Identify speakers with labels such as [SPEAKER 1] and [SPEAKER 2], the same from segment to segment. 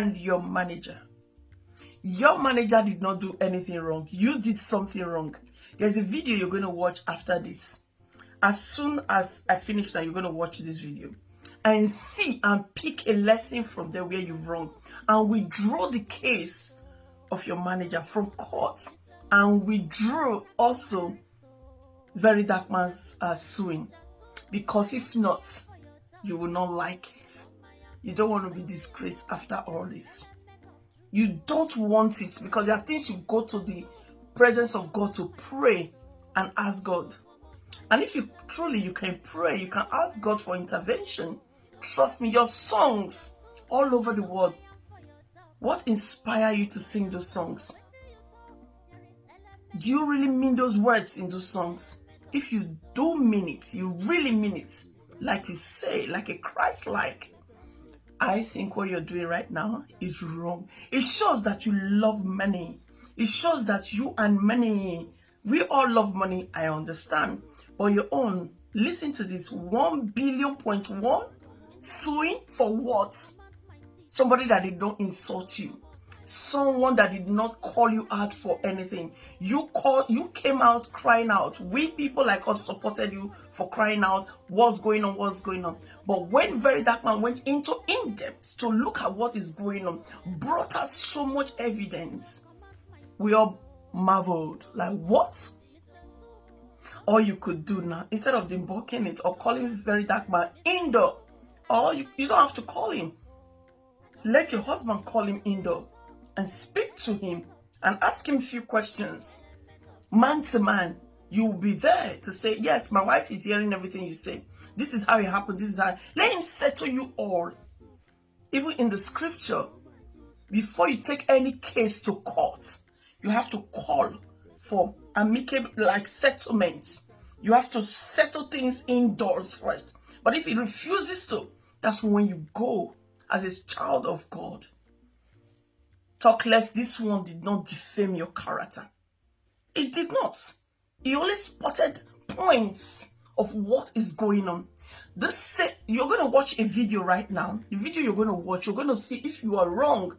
[SPEAKER 1] and your manager. Your manager did not do anything wrong. You did something wrong. There's a video you're going to watch after this. As soon as I finish that, you're going to watch this video and see and pick a lesson from there where you've wrong, and withdraw the case of your manager from court, and withdraw also Very Dark Man's suing, because if not, you will not like it. You don't want to be disgraced after all this. You don't want it, because there are things you go to the presence of God to pray and ask God. And if you can pray, you can ask God for intervention. Trust me, your songs all over the world, what inspires you to sing those songs? Do you really mean those words in those songs? If you do mean it, you really mean it, like you say, like a Christ-like, I think what you're doing right now is wrong. It shows that you love money. It shows that you and money, we all love money, I understand. But your own, listen to this, 1.1 billion suing for what? Somebody that did not insult you. Someone that did not call you out for anything. You came out crying out. We people like us supported you for crying out. What's going on? What's going on? But when Very Dark Man went into in-depth to look at what is going on, brought us so much evidence, we all marveled. Like, what? All you could do now, instead of debunking it or calling Very Dark Man indoor, or you don't have to call him. Let your husband call him indoor and speak to him and ask him a few questions. Man to man, you will be there to say, yes, my wife is hearing everything you say. This is how it happened. This is how. Let him settle you all. Even in the scripture, before you take any case to court, you have to call for amicable, like, settlement. You have to settle things indoors first. But if he refuses to, that's when you go as a child of God. Talk less, this one did not defame your character. It did not. He only spotted points of what is going on. You're going to watch a video right now. The video you're going to watch, you're going to see if you are wrong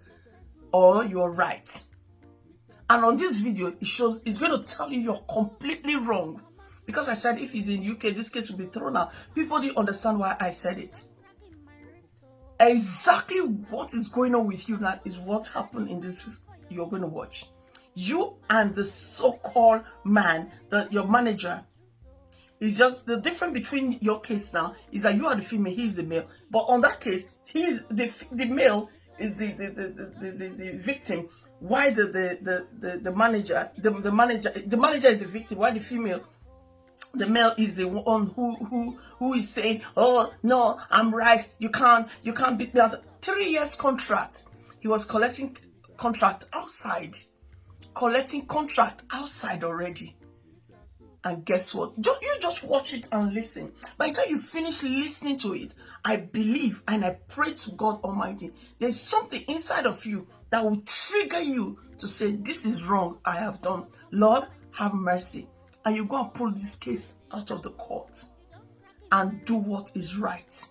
[SPEAKER 1] or you're right. And on this video, it's going to tell you you're completely wrong. Because I said if he's in UK, this case will be thrown out. People didn't understand why I said it. Exactly what is going on with you now is what happened in this you're going to watch. You and the so-called man, your manager, is just the difference between your case now is that you are the female, he is the male. But on that case, he's the male is the victim. Why the manager is the victim? Why the female? The male is the one who is saying, oh no, I'm right, you can't beat me out. 3 years contract. He was collecting contract outside already. And guess what? You just watch it and listen. By the time you finish listening to it, I believe and I pray to God Almighty, there's something inside of you that will trigger you to say, this is wrong, I have done. Lord, have mercy. And you go and pull this case out of the court and do what is right.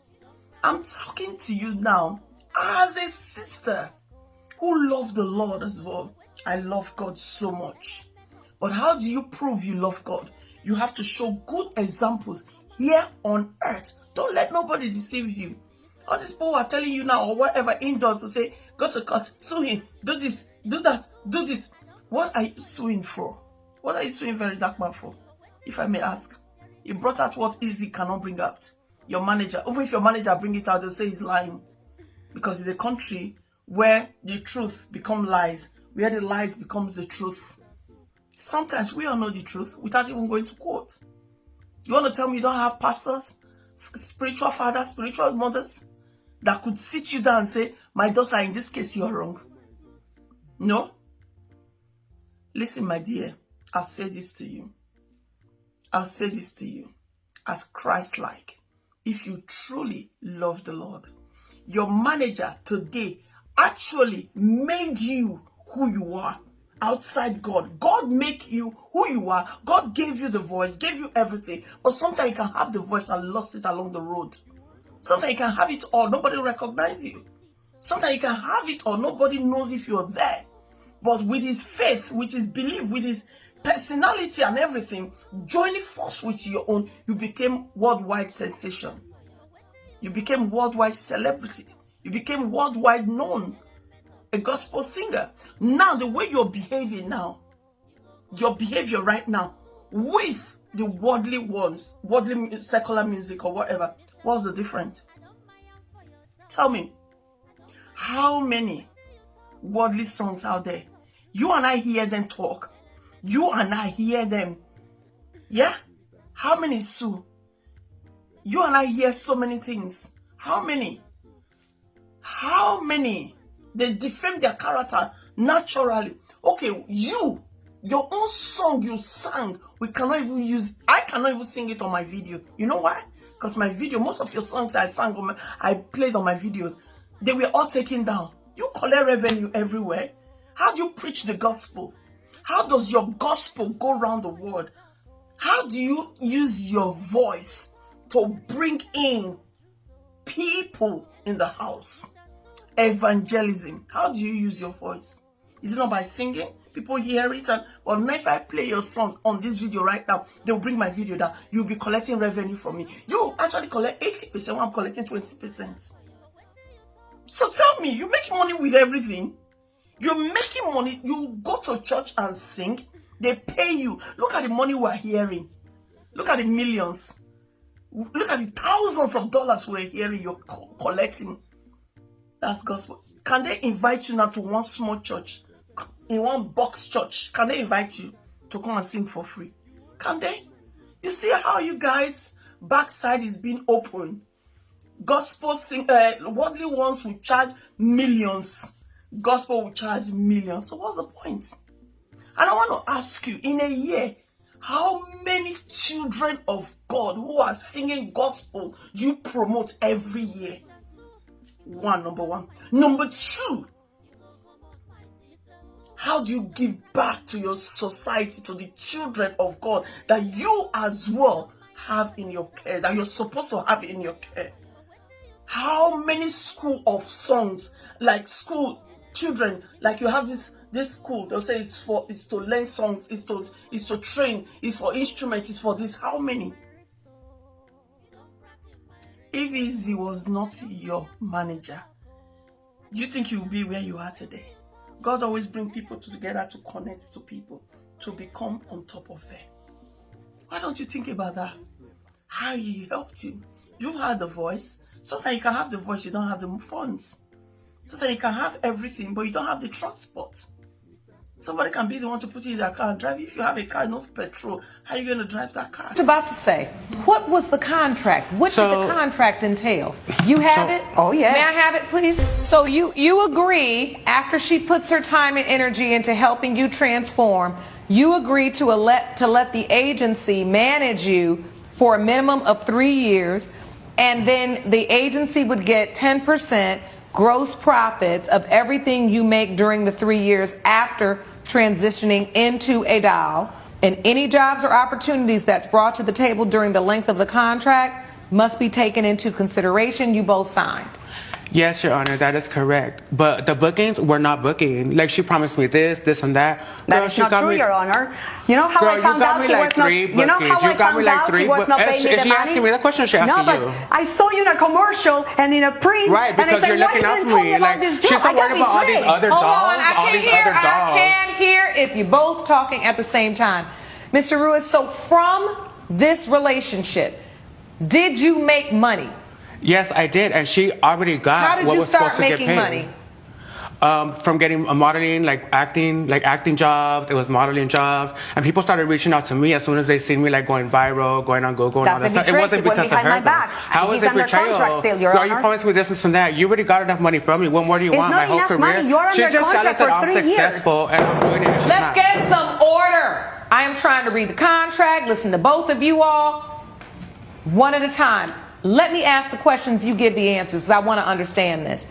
[SPEAKER 1] I'm talking to you now as a sister who loves the Lord as well. I love God so much. But how do you prove you love God? You have to show good examples here on earth. Don't let nobody deceive you. All these people are telling you now or whatever indoors to say, go to court, sue him, do this, do that, do this. What are you suing for? What are you suing Very Dark Man for? If I may ask. You brought out what Easy cannot bring out. Your manager, even if your manager bring it out, they'll say he's lying. Because it's a country where the truth becomes lies, where the lies becomes the truth. Sometimes we all know the truth without even going to court. You want to tell me you don't have pastors, spiritual fathers, spiritual mothers that could sit you down and say, my daughter, in this case, you're wrong? No? Listen, my dear, I'll say this to you. I'll say this to you as Christ-like. If you truly love the Lord, your manager today actually made you who you are outside God. God make you who you are. God gave you the voice, gave you everything. But sometimes you can have the voice and lost it along the road. Sometimes you can have it all. Nobody recognize you. Sometimes you can have it or nobody knows if you're there. But with his faith, with his belief, with his personality and everything, joining force with your own, you became worldwide sensation. You became worldwide celebrity. You became worldwide known. A gospel singer. Now, the way you're behaving now, your behavior right now, with the worldly ones, worldly secular music or whatever, what's the difference? Tell me, how many worldly songs out there? You and I hear them talk. You and I hear them. Yeah? How many, Sue? You and I hear so many things. How many? How many? They defame their character naturally. Okay, your own song you sang, we cannot even use. I cannot even sing it on my video. You know why? Because my video, most of your songs I sang, I played on my videos, they were all taken down. You collect revenue everywhere. How do you preach the gospel? How does your gospel go around the world? How do you use your voice to bring in people in the house? Evangelism. How do you use your voice? Is it not by singing? People hear it, and well, now if I play your song on this video right now, they'll bring my video down. You'll be collecting revenue from me. You actually collect 80%, while I'm collecting 20%. So tell me, you make money with everything. You're making money. You go to church and sing. They pay you. Look at the money we're hearing. Look at the millions. Look at the thousands of dollars we're hearing you're collecting. That's gospel. Can they invite you now to one small church, in one box church? Can they invite you to come and sing for free? Can they? You see how you guys' backside is being open. Gospel worldly ones will charge millions. Gospel will charge millions. So what's the point? And I want to ask you, in a year, how many children of God who are singing gospel do you promote every year? Number one. Number two, how do you give back to your society, to the children of God that you as well have in your care, that you're supposed to have in your care? How many school of songs, like school children, like you have this school, they'll say it's to learn songs, it's to train, it's for instruments, it's for this. How many? If Izzy was not your manager, do you think you would be where you are today? God always brings people together to connect to people, to become on top of them. Why don't you think about that? How He helped you. You had the voice. Sometimes you can have the voice, you don't have the funds. Sometimes you can have everything, but you don't have the transport. Somebody can be the one to put you in their car and drive. If you have a car, enough petrol, how are you going to drive that car?
[SPEAKER 2] I was about to say, what was the contract? What did the contract entail? You have it?
[SPEAKER 3] Oh, yes.
[SPEAKER 2] May I have it, please? So you agree, after she puts her time and energy into helping you transform, you agree to let the agency manage you for a minimum of 3 years, and then the agency would get 10% gross profits of everything you make during the 3 years after transitioning into a doll, and any jobs or opportunities that's brought to the table during the length of the contract must be taken into consideration. You both signed.
[SPEAKER 4] Yes, Your Honor, that is correct. But the bookings were not booking. Like, she promised me this and that.
[SPEAKER 3] That is not true, Your Honor. You know how I found out he was not. You know how I found out he was not paying me the money.
[SPEAKER 4] Is she asking me the question? She asking you.
[SPEAKER 3] No, but I saw you in a commercial and in a print.
[SPEAKER 4] Right, because you're looking out for me. Like, she's so worried about all these other dolls.
[SPEAKER 2] Hold on, I can't hear if you're both talking at the same time. Mr. Ruiz, so from this relationship, did you make money?
[SPEAKER 4] Yes, I did, and she already got what was supposed to get paid.
[SPEAKER 2] How did you start making money?
[SPEAKER 4] From getting a modeling, acting jobs. It was modeling jobs, and people started reaching out to me as soon as they seen me going viral, going on Google, and all that stuff. It wasn't because of her. How is it betrayal? Girl, you promised me this and that. You already got enough money from me. What more do you want? My whole career.
[SPEAKER 3] She's just jealous that I'm successful
[SPEAKER 4] and I'm doing it.
[SPEAKER 2] Let's get some order. I am trying to read the contract. Listen to both of you all, one at a time. Let me ask the questions, you give the answers, because I want to understand this.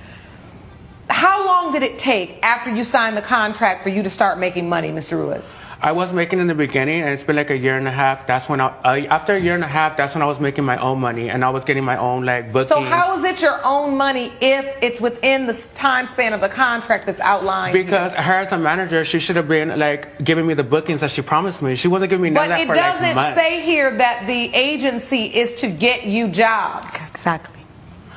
[SPEAKER 2] How long did it take after you signed the contract for you to start making money, Mr. Ruiz?
[SPEAKER 4] I was making in the beginning, and it's been like a year and a half. That's when after a year and a half, that's when I was making my own money, and I was getting my own like booking.
[SPEAKER 2] So how is it your own money if it's within the time span of the contract that's outlined?
[SPEAKER 4] Because her as a manager, she should have been like giving me the bookings that she promised me. She wasn't giving me none of that for like months.
[SPEAKER 2] But it doesn't say here that the agency is to get you jobs.
[SPEAKER 3] Exactly.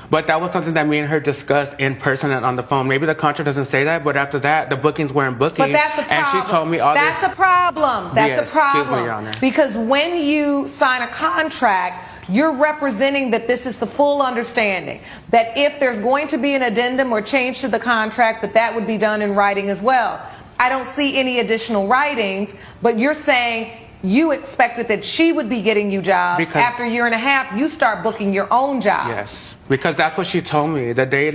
[SPEAKER 4] But that was something that me and her discussed in person and on the phone. Maybe the contract doesn't say that, but after that, the bookings weren't booking.
[SPEAKER 2] But that's a problem.
[SPEAKER 4] And she told me all
[SPEAKER 2] that's
[SPEAKER 4] this.
[SPEAKER 2] a problem. That's
[SPEAKER 4] Yes,
[SPEAKER 2] a problem.
[SPEAKER 4] excuse me, Your Honor.
[SPEAKER 2] Because when you sign a contract, you're representing that this is the full understanding. That if there's going to be an addendum or change to the contract, that would be done in writing as well. I don't see any additional writings, but you're saying you expected that she would be getting you jobs.
[SPEAKER 4] Because
[SPEAKER 2] after a year and a half, you start booking your own jobs.
[SPEAKER 4] Yes. Because that's what she told me the day,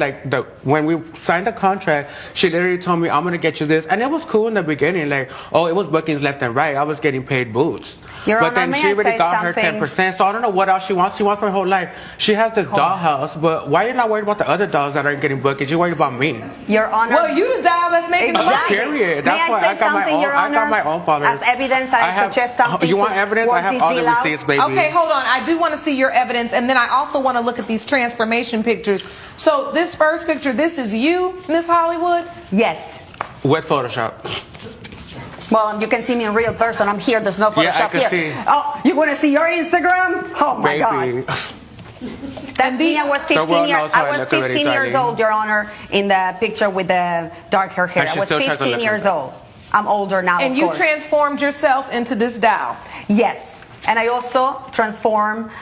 [SPEAKER 4] when we signed the contract, she literally told me, I'm going to get you this. And it was cool in the beginning. Like, oh, it was bookings left and right. I was getting paid boots. But then she already got her 10%. So I don't know what else she wants. She wants her whole life. She has this dollhouse, but why are you not worried about the other dolls that aren't getting bookings? You're worried about me.
[SPEAKER 3] Your Honor.
[SPEAKER 2] Well, you the doll that's making the money.
[SPEAKER 4] Period. That's why I got my own followers.
[SPEAKER 3] As evidence, I suggest something.
[SPEAKER 4] You want evidence? I have all the receipts, baby.
[SPEAKER 2] Okay, hold on. I do want to see your evidence, and then I also want to look at these transformation pictures. So this first picture, this is you, Miss Hollywood?
[SPEAKER 3] Yes.
[SPEAKER 4] With Photoshop.
[SPEAKER 3] Well, you can see me in real person. I'm here. There's no Photoshop
[SPEAKER 4] I can
[SPEAKER 3] here.
[SPEAKER 4] see.
[SPEAKER 3] Oh, you want to see your Instagram? Oh my God. That's me. I was 15 years. I was 15 years old, Your Honor, in the picture with the dark hair. I was 15 years old. I'm older now.
[SPEAKER 2] And you transformed yourself into this doll.
[SPEAKER 3] Yes, and I also transformed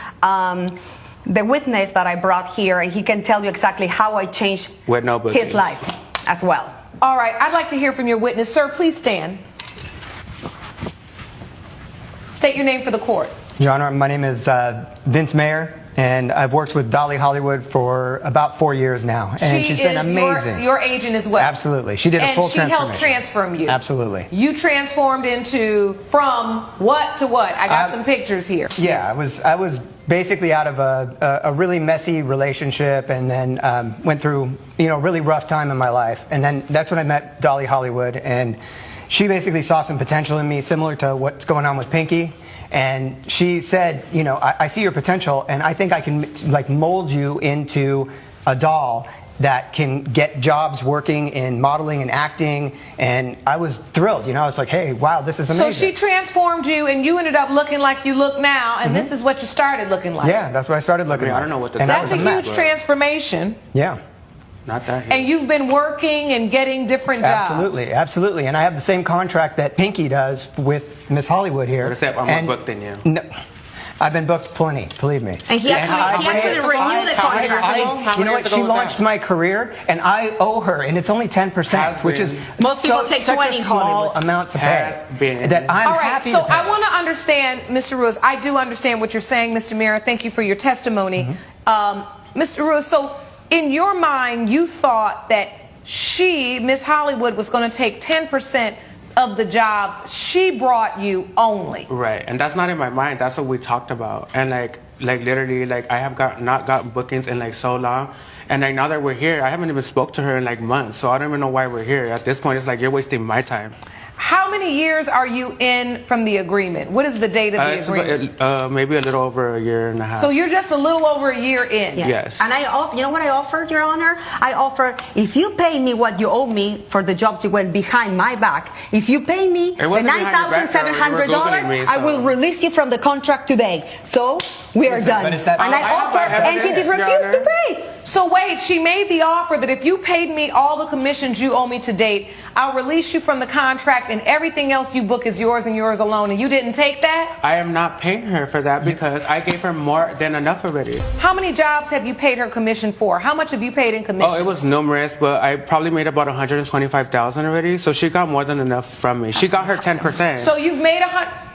[SPEAKER 3] the witness that I brought here, and he can tell you exactly how I changed his life as well.
[SPEAKER 2] All right, I'd like to hear from your witness. Sir, please stand. State your name for the court.
[SPEAKER 5] Your Honor, my name is Vince Mayer, and I've worked with Dolly Hollywood for about 4 years now, and she's been amazing.
[SPEAKER 2] Your agent as well.
[SPEAKER 5] Absolutely, she did a full transformation.
[SPEAKER 2] And she helped transform you.
[SPEAKER 5] Absolutely.
[SPEAKER 2] You transformed from what to what? I got some pictures here.
[SPEAKER 5] Yeah, I was basically out of a really messy relationship, and then went through a really rough time in my life, and then that's when I met Dolly Hollywood, and she basically saw some potential in me, similar to what's going on with Pinky. And she said, I see your potential, and I think I can mold you into a doll that can get jobs working in modeling and acting. And I was thrilled. I was like, hey, wow, this is amazing.
[SPEAKER 2] So she transformed you, and you ended up looking like you look now, and this is what you started looking like.
[SPEAKER 5] Yeah, that's what I started looking like.
[SPEAKER 4] I don't know what
[SPEAKER 2] that's a huge transformation.
[SPEAKER 5] Yeah.
[SPEAKER 4] Not that huge.
[SPEAKER 2] And you've been working and getting different jobs.
[SPEAKER 5] Absolutely. And I have the same contract that Pinky does with Miss Hollywood here.
[SPEAKER 4] Except I'm more booked than you.
[SPEAKER 5] No, I've been booked plenty, believe me.
[SPEAKER 3] And he actually renewed the contract.
[SPEAKER 5] You know what? She launched my career, and I owe her, and it's only 10%, which is
[SPEAKER 3] most people take
[SPEAKER 5] such
[SPEAKER 3] 20
[SPEAKER 5] a small amount to pay. That I'm
[SPEAKER 2] all right,
[SPEAKER 5] happy
[SPEAKER 2] so
[SPEAKER 5] to pay.
[SPEAKER 2] I want to understand, Mr. Ruiz. I do understand what you're saying, Mr. Mira. Thank you for your testimony. Mr. Ruiz, so in your mind, you thought that she, Miss Hollywood, was going to take 10% of the jobs she brought you only.
[SPEAKER 4] Right, and that's not in my mind. That's what we talked about. And literally, I have not gotten bookings in so long. And now that we're here, I haven't even spoke to her in months. So I don't even know why we're here. At this point, it's you're wasting my time.
[SPEAKER 2] How many years are you in from the agreement? What is the date of the agreement?
[SPEAKER 4] Maybe a little over a year and a half.
[SPEAKER 2] So you're just a little over a year in.
[SPEAKER 4] Yes.
[SPEAKER 3] And you know what I offered, Your Honor? I offered, if you pay me what you owe me for the jobs you went behind my back, if you pay me the $9,700, I will release you from the contract today. So we are done. And I offered, and he refused to pay.
[SPEAKER 2] So wait, she made the offer that if you paid me all the commissions you owe me to date, I'll release you from the contract, and everything else you book is yours and yours alone. And you didn't take that?
[SPEAKER 4] I am not paying her for that because I gave her more than enough already.
[SPEAKER 2] How many jobs have you paid her commission for? How much have you paid in commission?
[SPEAKER 4] Oh, it was numerous, but I probably made about $125,000 already. So she got more than enough from me. She got her 10%.
[SPEAKER 2] So you've made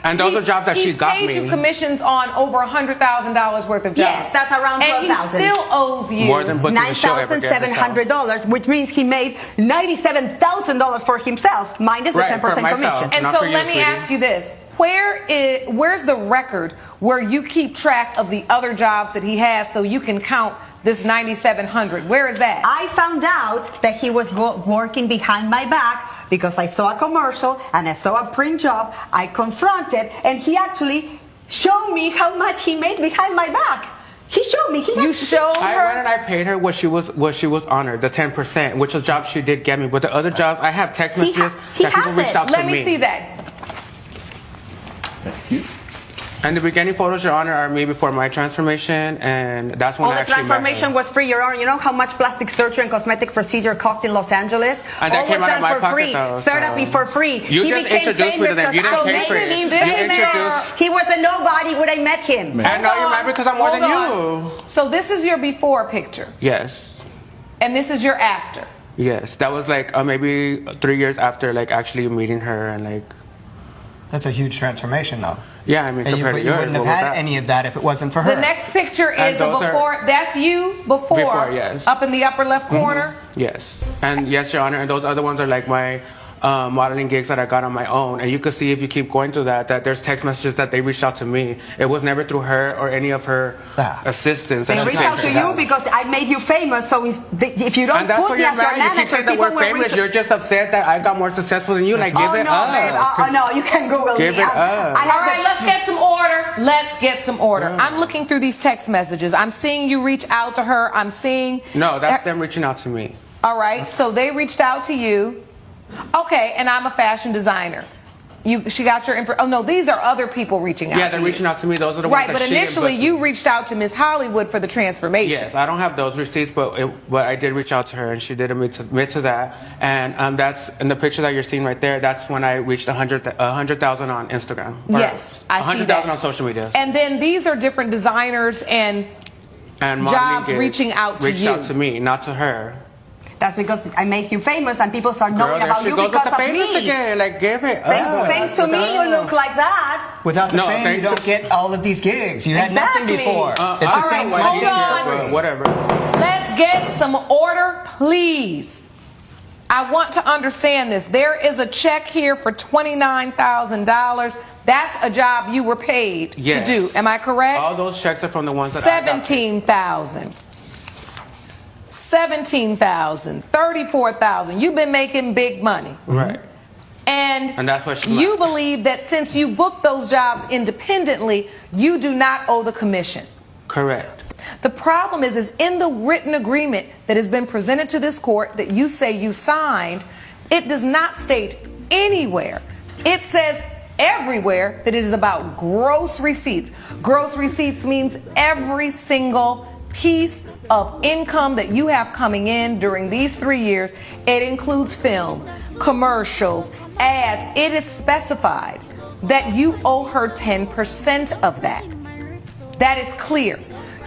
[SPEAKER 4] and those are jobs that she got me.
[SPEAKER 2] He's paid you commissions on over $100,000 worth of jobs.
[SPEAKER 3] Yes, that's around $12,000.
[SPEAKER 2] And he still owes you
[SPEAKER 4] more than
[SPEAKER 3] $9,700, which means he made $97,000 for himself, minus the 10% commission.
[SPEAKER 2] And so let me ask you this. Where's the record where you keep track of the other jobs that he has so you can count this $9,700? Where is that?
[SPEAKER 3] I found out that he was working behind my back because I saw a commercial and I saw a print job. I confronted, and he actually showed me how much he made behind my back. He showed me.
[SPEAKER 2] You showed her?
[SPEAKER 4] I went and I paid her what she was honored, the 10%, which was jobs she did get me. But the other jobs, I have text messages that people reached out to me.
[SPEAKER 2] Let me see that.
[SPEAKER 1] Thank you.
[SPEAKER 4] And the beginning photos, Your Honor, are me before my transformation, and that's when I actually met her.
[SPEAKER 3] All the transformation was free, Your Honor. You know how much plastic surgery and cosmetic procedure cost in Los Angeles?
[SPEAKER 4] And that came out of my pocket, though.
[SPEAKER 3] Therapy for free.
[SPEAKER 4] You just introduced me to them. You didn't pay for it.
[SPEAKER 3] He was a nobody when I met him.
[SPEAKER 4] And now you're mad because I'm more than you.
[SPEAKER 2] So this is your before picture.
[SPEAKER 4] Yes.
[SPEAKER 2] And this is your after.
[SPEAKER 4] Yes. That was like maybe 3 years after like actually meeting her and like.
[SPEAKER 5] That's a huge transformation, though.
[SPEAKER 4] Yeah, I mean, compared to
[SPEAKER 5] you
[SPEAKER 4] yours,
[SPEAKER 5] wouldn't have had any of that if it wasn't for her.
[SPEAKER 2] The next picture is a before. That's you before.
[SPEAKER 4] Yes.
[SPEAKER 2] Up in the upper left corner.
[SPEAKER 4] Yes. And yes, Your Honor. And those other ones are like my modeling gigs that I got on my own. And you can see if you keep going through that there's text messages that they reached out to me. It was never through her or any of her assistants.
[SPEAKER 3] They reached out to you because I made you famous. So if you don't put me as your manager,
[SPEAKER 4] you keep saying that we're famous. You're just upset that I got more successful than you. Like, give it up.
[SPEAKER 3] Babe. No, you can Google
[SPEAKER 4] give
[SPEAKER 3] me.
[SPEAKER 4] Give it up.
[SPEAKER 2] All right, let's get some order. Let's get some order. Yeah. I'm looking through these text messages. I'm seeing you reach out to her. I'm seeing.
[SPEAKER 4] No, that's them reaching out to me.
[SPEAKER 2] All right, so they reached out to you. Okay, and I'm a fashion designer. She got your info. Oh no, these are other people reaching out.
[SPEAKER 4] Yeah, they're reaching out to me. Those are the ones.
[SPEAKER 2] Right, but initially you reached out to Miss Hollywood for the transformation.
[SPEAKER 4] Yes, I don't have those receipts, but I did reach out to her, and she did admit to that. And that's in the picture that you're seeing right there. That's when I reached 100,000 on Instagram.
[SPEAKER 2] Yes, I see that.
[SPEAKER 4] 100,000 on social media.
[SPEAKER 2] And then these are different designers and jobs reaching out to you.
[SPEAKER 4] Reached out to me, not to her.
[SPEAKER 3] That's because I make you famous and people start knowing about you because of me.
[SPEAKER 4] Again. Like, give it
[SPEAKER 3] thanks to me, you look like that.
[SPEAKER 5] Without the fame, you don't get all of these gigs. You had nothing before. It's the same way.
[SPEAKER 2] Hold on.
[SPEAKER 4] Whatever.
[SPEAKER 2] Let's get some order, please. I want to understand this. There is a check here for $29,000. That's a job you were paid to do. Am I correct?
[SPEAKER 4] All those checks are from the ones that
[SPEAKER 2] $17,000. $17,000, $34,000. You've been making big money.
[SPEAKER 4] Right.
[SPEAKER 2] And
[SPEAKER 4] that's what
[SPEAKER 2] you believe that since you booked those jobs independently, you do not owe the commission.
[SPEAKER 4] Correct.
[SPEAKER 2] The problem is in the written agreement that has been presented to this court that you say you signed, it does not state anywhere. It says everywhere that it is about gross receipts. Gross receipts means every single piece of income that you have coming in during these 3 years. It includes film, commercials, ads. It is specified that you owe her 10% of that. That is clear.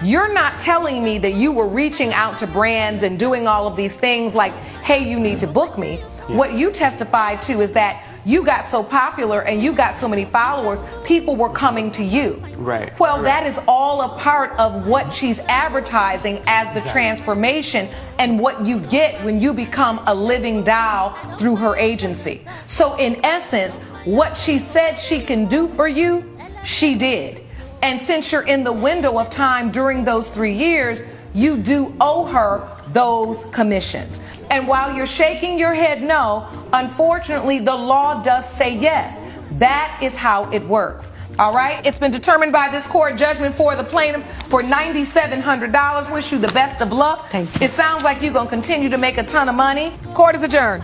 [SPEAKER 2] You're not telling me that you were reaching out to brands and doing all of these things like, hey, you need to book me. Yeah. What you testified to is that you got so popular and you got so many followers, people were coming to you.
[SPEAKER 4] Right.
[SPEAKER 2] Well, that is all a part of what she's advertising as the transformation and what you get when you become a living doll through her agency. So in essence, what she said she can do for you, she did. And since you're in the window of time during those 3 years, you do owe her those commissions. And while you're shaking your head no, unfortunately, the law does say yes. That is how it works. All right? It's been determined by this court, judgment for the plaintiff for $9,700. Wish you the best of luck.
[SPEAKER 3] Thank you.
[SPEAKER 2] It sounds like you're going to continue to make a ton of money. Court is adjourned.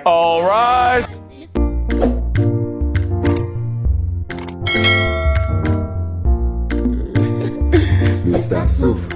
[SPEAKER 6] All rise.
[SPEAKER 7] Mr. Souf.